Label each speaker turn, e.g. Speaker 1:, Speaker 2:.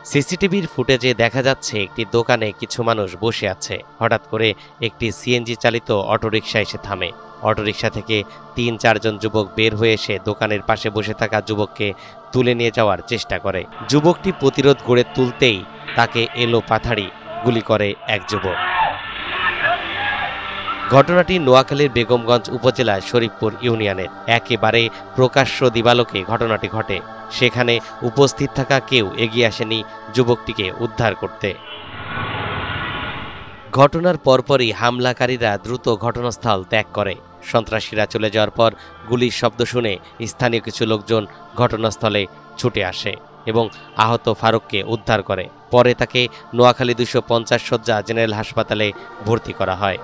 Speaker 1: সিসিটিভির ফুটেজে দেখা যাচ্ছে একটি দোকানে কিছু মানুষ বসে আছে। হঠাৎ করে একটি সিএনজি চালিত অটোরিকশা এসে থামে। অটোরিকশা থেকে ৩-৪ জন যুবক বের হয়ে এসে দোকানের পাশে বসে থাকা যুবককে তুলে নিয়ে যাওয়ার চেষ্টা করে। যুবকটি প্রতিরোধ গড়ে তুলতেই তাকে এলো পাথাড়ি গুলি করে এক যুবক। ঘটনাটি নোয়াখালীর বেগমগঞ্জ উপজেলার শরীফপুর ইউনিয়নের। একেবারে প্রকাশ্য দিবালোকে ঘটনাটি ঘটে। সেখানে উপস্থিত থাকা কেউ এগিয়ে আসেনি যুবকটিকে উদ্ধার করতে। ঘটনার পরপরই হামলাকারীরা দ্রুত ঘটনাস্থল ত্যাগ করে। সন্ত্রাসীরা চলে যাওয়ার পর গুলির শব্দ শুনে স্থানীয় কিছু লোকজন ঘটনাস্থলে ছুটে আসে এবং আহত ফারুককে উদ্ধার করে। পরে তাকে নোয়াখালী 250 শয্যা জেনারেল হাসপাতালে ভর্তি করা হয়।